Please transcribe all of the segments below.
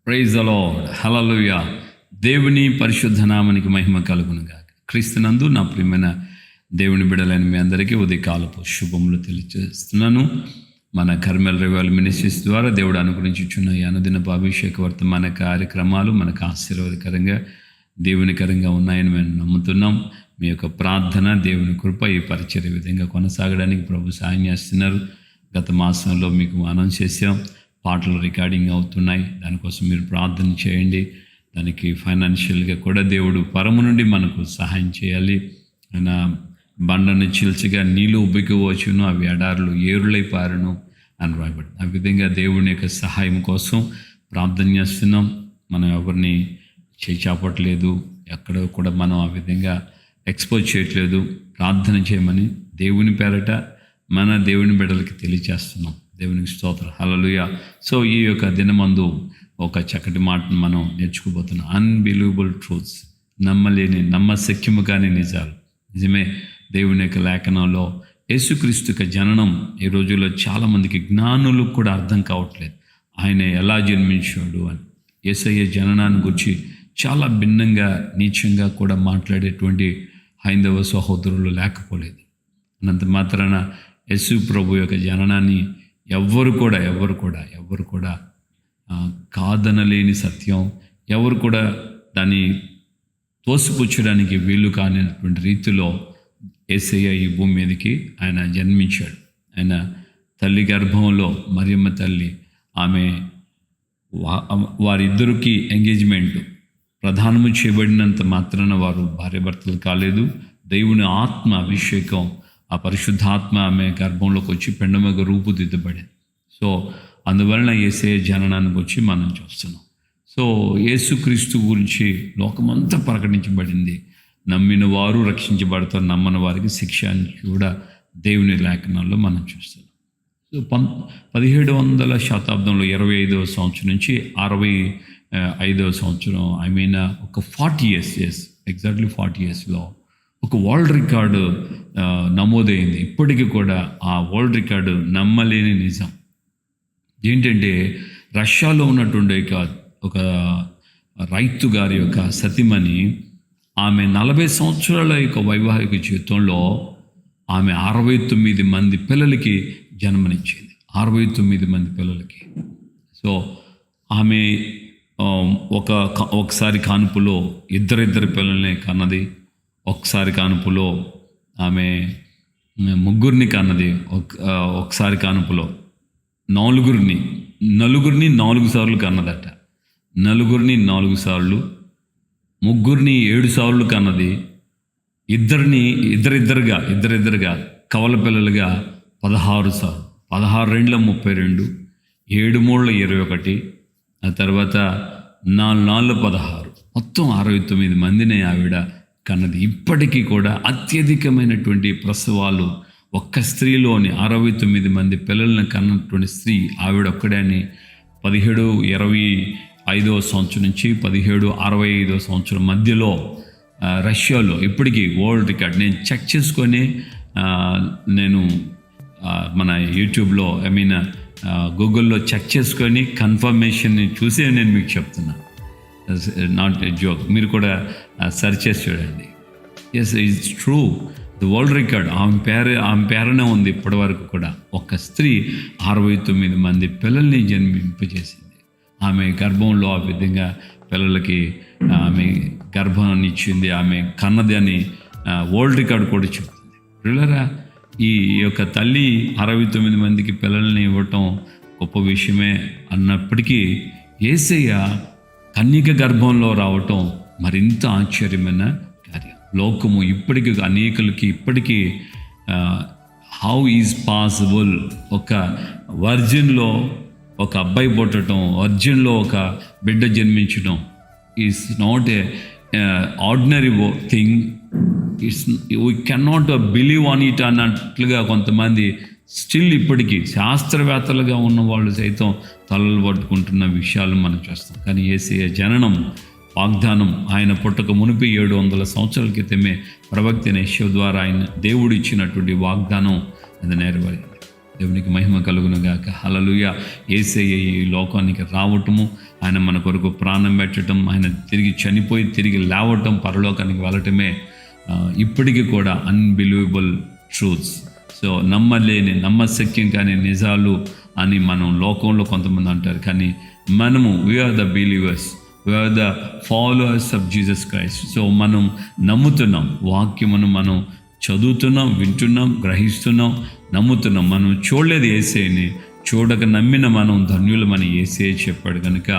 Praise the lord, హల్లెలూయా. దేవుని పరిశుద్ధ నామానికి మహిమ కలుగునుగాక. క్రీస్తునందు నా ప్రియమైన దేవుని బిడ్డలైన మీ అందరికీ ఉదయకాలపు శుభములు తెలియజేస్తున్నాను. మన కర్మెల్ రివైవల్ మినిస్ట్రీస్ ద్వారా దేవుడు అనుగ్రహించుచున్న ఈ అనుదినపు అభిషేక వర్తమాన కార్యక్రమాలు మనకు ఆశీర్వాదకరంగా దేవునికరంగా ఉన్నాయని మేము నమ్ముతున్నాం. మీ యొక్క ప్రార్థన, దేవుని కృప ఈ పరిచర్య విధంగా కొనసాగడానికి ప్రభు సాయం చేస్తున్నారు. గత మాసంలో మీకు అనౌన్స్ చేసాం, పాటలు రికార్డింగ్ అవుతున్నాయి. దానికోసం మీరు ప్రార్థన చేయండి. దానికి ఫైనాన్షియల్గా కూడా దేవుడు పరము నుండి మనకు సహాయం చేయాలి. ఆయన బండను చిల్చిగా నీళ్ళు ఉబ్బికి వచ్చును, అవి ఎడారులు ఏరులై పారును అని రాయబడి. ఆ విధంగా దేవుని యొక్క సహాయం కోసం ప్రార్థన చేస్తున్నాం. మనం ఎవరిని చేపట్టలేదు, ఎక్కడ కూడా మనం ఆ విధంగా ఎక్స్పోజ్ చేయట్లేదు. ప్రార్థన చేయమని దేవుని పేరట మన దేవుని బిడ్డలకి తెలియచేస్తున్నాం. దేవునికి స్తోత్రం, హల్లెలూయా. సో ఈ యొక్క దినమందు ఒక చక్కటి మాటను మనం నేర్చుకోబోతున్నాం. అన్బిలీవబుల్ ట్రూత్స్, నమ్మశక్యము కాని నిజాలు. నిజమే, దేవుని యొక్క లేఖనంలో యేసుక్రీస్తు యొక్క జననం ఈ రోజుల్లో చాలామందికి జ్ఞానులకు కూడా అర్థం కావట్లేదు. ఆయన ఎలా జన్మించాడు అని. యేసయ్య జననాన్ని గురించి చాలా భిన్నంగా, నీచంగా కూడా మాట్లాడేటువంటి హైందవ సహోదరులు లేకపోలేదు. అనంత మాత్రాన యేసు ప్రభు యొక్క జననాన్ని ఎవరు కూడా కాదనలేని సత్యం, ఎవరు కూడా దాన్ని తోసిపుచ్చడానికి వీలు కానిటువంటి రీతిలో యేసయ్య ఈ భూమి మీదకి ఆయన జన్మించాడు. ఆయన తల్లి గర్భంలో మరియమ్మ తల్లి, ఆమె వారిద్దరికి ఎంగేజ్మెంట్ ప్రధానము చేయబడినంత మాత్రాన వారు భార్యాభర్తలు కాలేదు. దేవుని ఆత్మ అభిషేకం, ఆ పరిశుద్ధాత్మ ఆమె గర్భంలోకి వచ్చి పెండమగ రూపుదిద్దబడింది. సో అందువలన యేసయ్య జననాన్ని వచ్చి మనం చూస్తున్నాం. సో యేసుక్రీస్తు గురించి లోకమంతా ప్రకటించబడింది. నమ్మిన వారు రక్షించబడతారు, నమ్మని వారికి శిక్ష అని కూడా దేవుని లేఖనాల్లో మనం చూస్తున్నాం. సో 1700 శతాబ్దంలో 25వ సంవత్సరం నుంచి 65వ సంవత్సరం, ఒక 40 years, ఎగ్జాక్ట్లీ 40 yearsలో ఒక వరల్డ్ రికార్డు నమోదైంది. ఇప్పటికీ కూడా ఆ వరల్డ్ రికార్డు నమ్మలేని నిజం. ఏంటంటే రష్యాలో ఉన్నటువంటి ఒక రైతు గారి యొక్క సతీమణి, ఆమె 40 సంవత్సరాల యొక్క వైవాహిక జీవితంలో ఆమె 69 మంది పిల్లలకి జన్మనిచ్చింది. 69 మంది పిల్లలకి. సో ఆమె ఒకసారి కానుపులో ఇద్దరు పిల్లల్ని కన్నది. ఒకసారి కానుపులో ఆమె ముగ్గురిని కన్నది. ఒకసారి కానుపులో నలుగురిని 4 సార్లు కన్నదట. నలుగురిని 4 సార్లు, ముగ్గురిని 7 సార్లు కన్నది. ఇద్దరిద్దరుగా కవల పిల్లలుగా 16 సార్లు. 16 2 32, 7 3 21, ఆ తర్వాత 4 4 16, మొత్తం 69 మందిని ఆవిడ కన్నది. ఇప్పటికీ కూడా అత్యధికమైనటువంటి ప్రసవాలు ఒక్క స్త్రీలోని 69 మంది పిల్లలను కన్నటువంటి స్త్రీ ఆవిడ ఒక్కడే అని 1725వ సంవత్సరం నుంచి 1765వ సంవత్సరం మధ్యలో రష్యాలో ఇప్పటికీ వరల్డ్ రికార్డ్ నేను చెక్ చేసుకొని, నేను మన యూట్యూబ్లో గూగుల్లో చెక్ చేసుకొని కన్ఫర్మేషన్ని చూసి నేను మీకు చెప్తున్నాను. Not a joke. మీరు కూడా సెర్చ్ చేసి చూడండి. Yes, it's true. The world record ఆమె పేరునే ఉంది. ఇప్పటి వరకు కూడా ఒక స్త్రీ 69 మంది పిల్లల్ని జన్మింపజేసింది. ఆమె గర్భంలో ఆ విధంగా పిల్లలకి ఆమె గర్భాన్ని ఇచ్చింది. ఆమె కన్నది అని వరల్డ్ రికార్డ్ కూడా చెప్తుంది. పిల్లరా, ఈ యొక్క తల్లి 69 మందికి పిల్లల్ని ఇవ్వటం గొప్ప విషయమే అన్నప్పటికీ యేసయ్య కన్యక గర్భంలో రావటం మరింత ఆశ్చర్యమైన కార్యం. లోకము ఇప్పటికీ అనేకులకి ఇప్పటికీ హౌ ఈజ్ పాసిబుల్, ఒక వర్జిన్లో ఒక అబ్బాయి పుట్టడం, వర్జిన్లో ఒక బిడ్డ జన్మించడం is not a ordinary thing. We cannot believe on it అన్నట్లుగా కొంతమంది స్టిల్ ఇప్పటికీ శాస్త్రవేత్తలుగా ఉన్న వాళ్ళు సైతం తలలు పట్టుకుంటున్న విషయాలు మనం చూస్తాం. కానీ యేసయ్య జననం వాగ్దానం, ఆయన పుట్టక మునిపి 700 సంవత్సరాల క్రితమే ప్రవక్త యెషయా ద్వారా ఆయన దేవుడు ఇచ్చినటువంటి వాగ్దానం అది నెరవేరింది. దేవునికి మహిమ కలుగును గాక. హల్లెలూయా. యేసయ్య ఈ లోకానికి రావటము, ఆయన మన కొరకు ప్రాణం పెట్టడం, ఆయన తిరిగి చనిపోయి తిరిగి లేవటం, పరలోకానికి వెళ్ళటమే ఇప్పటికీ కూడా అన్బిలీవబుల్ ట్రూత్స్. సో నమ్మశక్యం కానీ నిజాలు అని మనం లోకంలో కొంతమంది అంటారు. కానీ మనము we are the believers, we are the followers of Jesus Christ. So మనం నమ్ముతున్నాం, వాక్యమును మనం చదువుతున్నాం, వింటున్నాం, గ్రహిస్తున్నాం, నమ్ముతున్నాం. మనం చూడలేదు యేసయ్యని, చూడక నమ్మిన మనం ధన్యులమని యేసయ్య చెప్పాడు. కనుక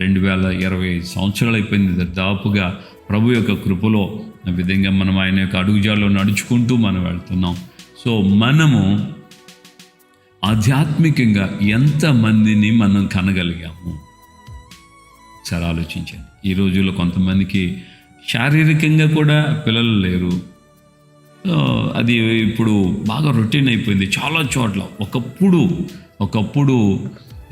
2020 సంవత్సరాలు అయిపోయింది దాదాపుగా. ప్రభు యొక్క కృపలో ఆ విధంగా మనం ఆయన యొక్క అడుగుజాల్లో నడుచుకుంటూ మనం వెళ్తున్నాం. సో మనము ఆధ్యాత్మికంగా ఎంతమందిని మనం కనగలిగాము సరే ఆలోచించండి. ఈ రోజుల్లో కొంతమందికి శారీరకంగా కూడా పిల్లలు లేరు. అది ఇప్పుడు బాగా రొటీన్ అయిపోయింది చాలా చోట్ల. ఒకప్పుడు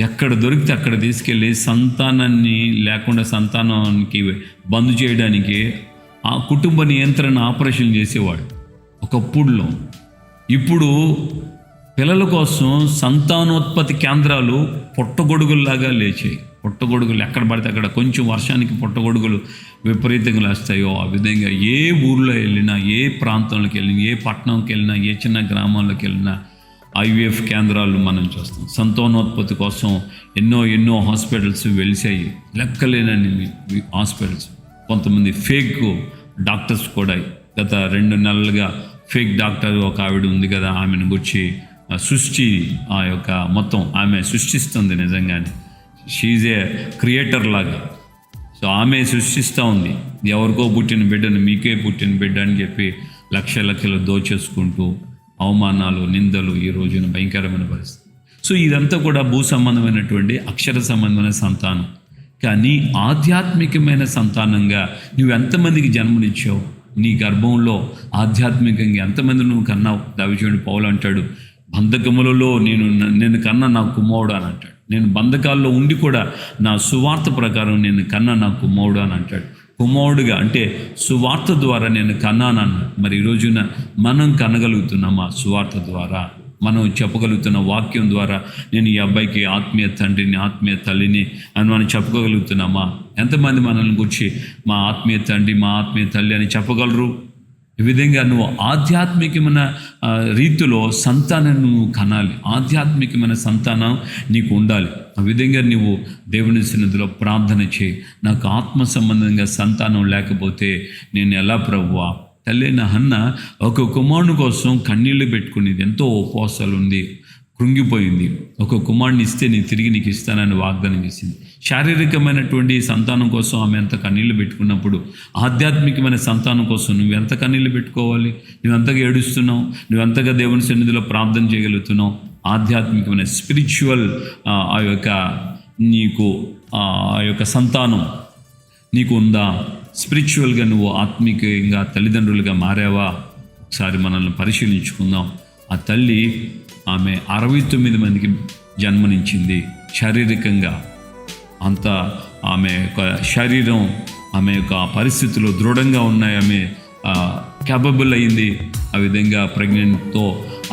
ఎక్కడ దొరికితే అక్కడ తీసుకెళ్ళి సంతానాన్ని లేకుండా సంతానానికి బంద్ చేయడానికి ఆ కుటుంబ నియంత్రణ ఆపరేషన్ చేసేవాడు ఒకప్పుడులో. ఇప్పుడు పిల్లల కోసం సంతానోత్పత్తి కేంద్రాలు పుట్టగొడుగుల్లాగా లేచాయి. పుట్టగొడుగులు ఎక్కడ పడితే అక్కడ, కొంచెం వర్షానికి పుట్టగొడుగులు విపరీతంగా లేస్తాయో ఆ విధంగా ఏ ఊర్లో వెళ్ళినా, ఏ ప్రాంతంలోకి వెళ్ళినా, ఏ పట్టణంకి వెళ్ళినా, ఏ చిన్న గ్రామాల్లోకి వెళ్ళినా ఐవీఎఫ్ కేంద్రాలు మనం చూస్తాం. సంతానోత్పత్తి కోసం ఎన్నో హాస్పిటల్స్ వెలిసాయి, లెక్కలేనని హాస్పిటల్స్. కొంతమంది ఫేక్ డాక్టర్స్ కూడా గత 2 నెలలుగా ఫేక్ డాక్టర్ ఒక ఆవిడ ఉంది కదా, ఆమెను గురించి సృష్టి ఆ యొక్క మొత్తం ఆమె సృష్టిస్తుంది నిజంగానే. షీజ్ ఏ క్రియేటర్ లాగా. సో ఆమె సృష్టిస్తూ ఉంది. ఎవరికో పుట్టిన బిడ్డను మీకే పుట్టిన బిడ్డ అని చెప్పి లక్షలు దోచేసుకుంటూ అవమానాలు, నిందలు ఈ రోజున భయంకరమైన పరిస్థితి. సో ఇదంతా కూడా భూ సంబంధమైనటువంటి అక్షర సంబంధమైన సంతానం. కానీ ఆధ్యాత్మికమైన సంతానంగా నువ్వు ఎంతమందికి జన్మనిచ్చావు? నీ గర్భంలో ఆధ్యాత్మికంగా ఎంతమంది నువ్వు కన్నావు? దావీదుడు పౌలు అంటాడు, బంధకములలో నేను కన్నా నా కుమారుడు అని అంటాడు. నేను బంధకాల్లో ఉండి కూడా నా సువార్త ప్రకారం నేను కన్నా నా కుమారుడు అని అంటాడు. కుమారుడుగా అంటే సువార్త ద్వారా నేను కన్నానన్న. మరి ఈ రోజున మనం కనగలుగుతున్నామా? సువార్త ద్వారా మనం చెప్పగలుగుతున్న వాక్యం ద్వారా నేను ఈ అబ్బాయికి ఆత్మీయ తండ్రిని, ఆత్మీయ తల్లిని అని మనం చెప్పగలుగుతున్నామా? ఎంతమంది మనల్ని గురించి మా ఆత్మీయ తండ్రి, మా ఆత్మీయ తల్లి అని చెప్పగలరు? ఈ విధంగా నువ్వు ఆధ్యాత్మికమైన రీతిలో సంతానం నువ్వు కనాలి. ఆధ్యాత్మికమైన సంతానం నీకు ఉండాలి. ఆ విధంగా నువ్వు దేవుని సన్నిధిలో ప్రార్థన చేయి. నాకు ఆత్మ సంబంధంగా సంతానం లేకపోతే నేను ఎలా ప్రభువా? తల్లైన హన్న ఒక కుమారుని కోసం కన్నీళ్లు పెట్టుకునేది, ఎంతో ఉపవాసాలు ఉంది, కృంగిపోయింది. ఒక కుమారుని ఇస్తే నేను తిరిగి నీకు ఇస్తానని వాగ్దానం చేసింది. శారీరకమైనటువంటి సంతానం కోసం ఆమె ఎంత కన్నీళ్లు పెట్టుకున్నప్పుడు ఆధ్యాత్మికమైన సంతానం కోసం నువ్వు ఎంత కన్నీళ్లు పెట్టుకోవాలి? నువ్వెంతగా ఏడుస్తున్నావు? నువ్వెంతగా దేవుని సన్నిధిలో ప్రార్థన చేయగలుగుతున్నావు? ఆధ్యాత్మికమైన స్పిరిచువల్ నీకు ఆ యొక్క సంతానం నీకు ఉందా? స్పిరిచువల్గా నువ్వు ఆత్మీయంగా తల్లిదండ్రులుగా మారావా? ఒకసారి మనల్ని పరిశీలించుకుందాం. ఆ తల్లి ఆమె 69 మందికి జన్మనిచ్చింది. శారీరకంగా అంత ఆమె యొక్క శరీరం, ఆమె యొక్క పరిస్థితులు దృఢంగా ఉన్నాయి. ఆమె క్యాపబుల్ అయింది. ఆ విధంగా ప్రెగ్నెంట్తో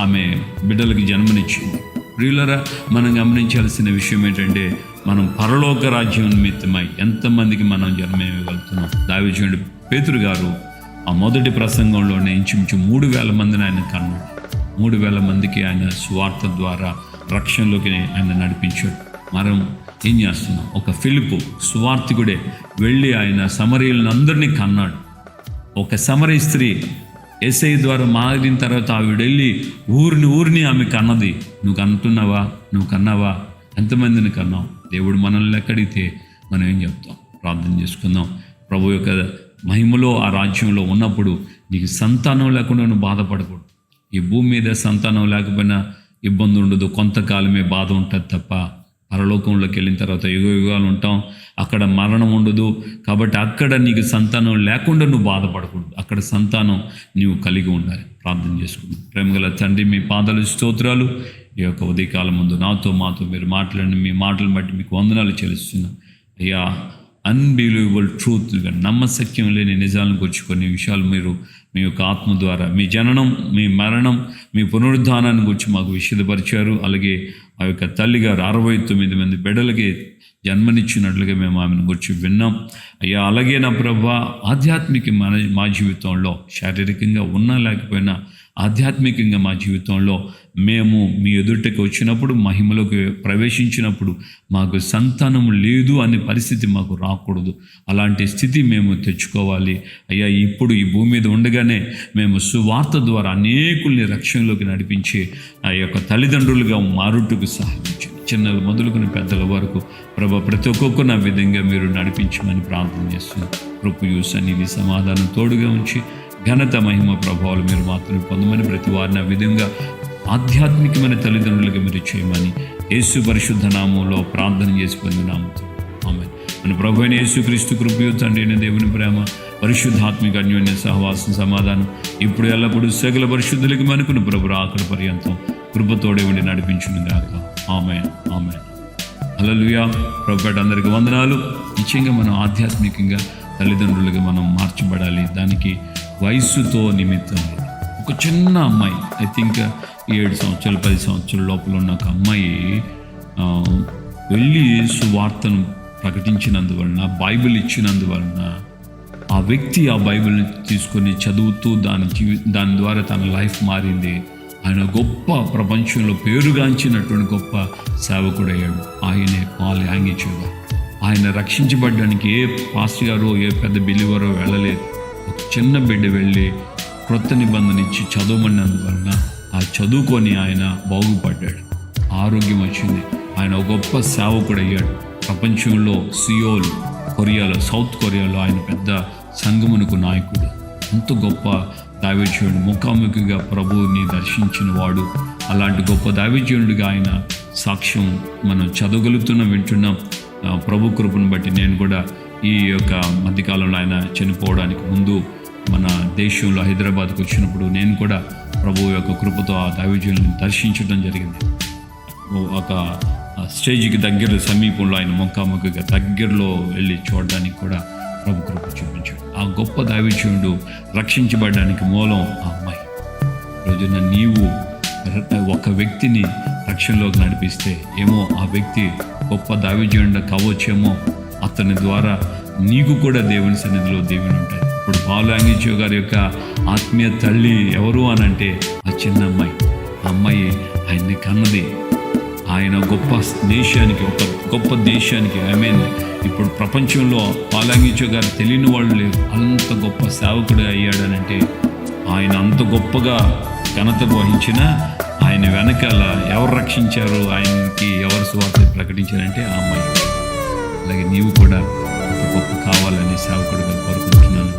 ఆమె బిడ్డలకి జన్మనిచ్చింది. ప్రియులరా, మనం గమనించాల్సిన విషయం ఏంటంటే మనం పరలోక రాజ్యం నిమిత్తమై ఎంతమందికి మనం జన్మ ఇవ్వగలుగుతున్నాం? దావీదు పేతురు గారు ఆ మొదటి ప్రసంగంలోనే ఇంచుమించు 3,000 మందిని ఆయన కన్నాడు. 3,000 మందికి ఆయన సువార్త ద్వారా రక్షణలోకి ఆయన నడిపించాడు. మనం ఏం చేస్తున్నాం? ఒక ఫిలిప్పు సువార్తికుడే వెళ్ళి ఆయన సమరయులను అందరినీ కన్నాడు. ఒక సమరయ స్త్రీ యేసయ్య ద్వారా మారిన తర్వాత ఆవిడ వెళ్ళి ఊరిని ఆమె కన్నది. నువ్వు కన్నావా? ఎంతమందిని కన్నావు? దేవుడు మనల్ని ఎక్కడితే మనం ఏం చెప్తాం? ప్రార్థన చేసుకుందాం. ప్రభు యొక్క మహిమలో ఆ రాజ్యంలో ఉన్నప్పుడు నీకు సంతానం లేకుండా నువ్వు బాధపడకూడదు. ఈ భూమి మీద సంతానం లేకపోయినా ఇబ్బంది ఉండదు, కొంతకాలమే బాధ ఉంటుంది తప్ప పరలోకంలోకి వెళ్ళిన తర్వాత యుగాలు ఉంటాం, అక్కడ మరణం ఉండదు. కాబట్టి అక్కడ నీకు సంతానం లేకుండా నువ్వు బాధపడకూడదు. అక్కడ సంతానం నీవు కలిగి ఉండాలి. ప్రార్థన చేసుకుందాం. ప్రేమగల తండ్రి, మీ పాదాలు స్తోత్రాలు. ఈ యొక్క ఉదయకాలం ముందు మాతో మీరు మాట్లాడిన మీ మాటలను బట్టి మీకు వందనాలు చెల్లిస్తున్నాం. అయ్యా, అన్బిలీవబుల్ ట్రూత్గా నమ్మశక్యం లేని నిజాలను గురించి కొన్ని విషయాలు మీరు మీ యొక్క ఆత్మ ద్వారా మీ జననం, మీ మరణం, మీ పునరుద్ధానాన్ని గురించి మాకు విషదపరిచారు. అలాగే ఆ యొక్క తల్లిగారు 69 మంది బిడ్డలకి జన్మనిచ్చినట్లుగా మేము ఆమెను గురించి విన్నాం అయ్యా. అలాగే నా ప్రభువా, ఆధ్యాత్మిక మా జీవితంలో శారీరకంగా ఉన్నా లేకపోయినా ఆధ్యాత్మికంగా మా జీవితంలో మేము మీ ఎదుటకి వచ్చినప్పుడు, మహిమలోకి ప్రవేశించినప్పుడు మాకు సంతానం లేదు అనే పరిస్థితి మాకు రాకూడదు. అలాంటి స్థితి మేము తెచ్చుకోవాలి అయ్యా. ఇప్పుడు ఈ భూమి మీద ఉండగానే మేము సువార్త ద్వారా అనేకుల్ని రక్షణలోకి నడిపించి ఆ యొక్క తల్లిదండ్రులుగా మారుటకు సహాయించండి. చిన్నలు మొదలుకొని పెద్దల వరకు ప్రభా, ప్రతి ఒక్కొక్కరు నా విధంగా మీరు నడిపించమని ప్రార్థన చేస్తున్నాం. కృపయు సన్నిధి సమాధానం తోడుగా ఉంచి ఘనత, మహిమ, ప్రభావాలు మీరు మాత్రమే పొందమని, ప్రతి వారిని ఆ విధంగా ఆధ్యాత్మికమైన తల్లిదండ్రులుగా మీరు చేయమని యేసు పరిశుద్ధ నామంలో ప్రార్థన చేసి పొందినాము. ఆమేన్. మన ప్రభు అయిన యేసుక్రీస్తు కృపయు తండ్రి అయిన దేవుని ప్రేమ, పరిశుద్ధాత్మిక అన్యోన్య సహవాసం, సమాధానం ఇప్పుడు ఎల్లప్పుడూ సకల పరిశుద్ధులకి మనకును ప్రభు అక్కడ పర్యంతం కృపతోడే ఉండి నడిపించును గాక. ఆమేన్, ఆమేన్. హల్లెలూయా. ప్రభుపేట అందరికీ వందనాలు. నిశ్చయంగా మనం ఆధ్యాత్మికంగా తల్లిదండ్రులుగా మనం మార్చబడాలి. దానికి వయస్సుతో నిమిత్తం లేదు. ఒక చిన్న అమ్మాయి, ఐ థింక్ 7 సంవత్సరాలు 10 సంవత్సరాల లోపల ఉన్న ఒక అమ్మాయి వెళ్ళి సువార్తను ప్రకటించినందువలన, బైబిల్ ఇచ్చినందువలన ఆ వ్యక్తి ఆ బైబిల్ని తీసుకొని చదువుతూ దాని ద్వారా తన లైఫ్ మారింది. ఆయన గొప్ప, ప్రపంచంలో పేరుగాంచినటువంటి గొప్ప సేవకుడయ్యాడు. ఆయనే పాల్ యాంగిచోగా. ఆయన రక్షించబడ్డానికి ఏ పాస్టర్ గారో ఏ పెద్ద బిలీవరో వెళ్ళలేదు. ఒక చిన్న బిడ్డ వెళ్ళి క్రొత్త నిబంధన ఇచ్చి చదవమన్నందువలన ఆ చదువుకొని ఆయన బాగుపడ్డాడు, ఆరోగ్యం వచ్చింది. ఆయన ఒక గొప్ప సేవకుడు అయ్యాడు. ప్రపంచంలో సియోల్, కొరియాలో, సౌత్ కొరియాలో ఆయన పెద్ద సంఘమునకు నాయకుడు. అంత గొప్ప దైవజనుడు, ముఖాముఖిగా ప్రభువుని దర్శించిన వాడు. అలాంటి గొప్ప దైవజనుడిగా ఆయన సాక్ష్యం మనం చదవగలుగుతున్నాం, వింటున్నాం. ప్రభు కృపను బట్టి నేను కూడా ఈ యొక్క మధ్యకాలంలో ఆయన చనిపోవడానికి ముందు మన దేశంలో హైదరాబాద్కు వచ్చినప్పుడు నేను కూడా ప్రభు యొక్క కృపతో ఆ దైవజనుని దర్శించడం జరిగింది. ఒక స్టేజ్కి దగ్గర సమీపంలో ఆయన ముఖాముఖిగా దగ్గరలో వెళ్ళి చూడడానికి కూడా ప్రభు కృప చూపించాడు. ఆ గొప్ప దైవజనుడు రక్షించబడడానికి మూలం ఆ అమ్మాయి. రోజున నీవు ఒక వ్యక్తిని రక్షణలోకి నడిపిస్తే ఏమో ఆ వ్యక్తి గొప్ప దైవజనుడు కావచ్చేమో, అతని ద్వారా నీకు కూడా దేవుని సన్నిధిలో దేవుని ఉంటుంది. ఇప్పుడు పాల్ యాంగిచో గారి యొక్క ఆత్మీయ తల్లి ఎవరు అనంటే ఆ చిన్న అమ్మాయి. ఆ అమ్మాయి ఆయన్ని కన్నది. ఆయన గొప్ప దేశానికి, ఒక గొప్ప దేశానికి, ఐ మీన్ ఇప్పుడు ప్రపంచంలో పాల్ యాంగిచో గారు తెలియని వాళ్ళు లేరు. అంత గొప్ప సేవకుడు అయ్యాడనంటే ఆయన అంత గొప్పగా ఘనత వహించిన ఆయన వెనకాల ఎవరు రక్షించారు, ఆయనకి ఎవరు సువార్త ప్రకటించారంటే ఆ అమ్మాయి. అలాగే నీవు కూడా అంత గొప్ప కావాలని సేవకుడిగా కోరుకుంటున్నాను.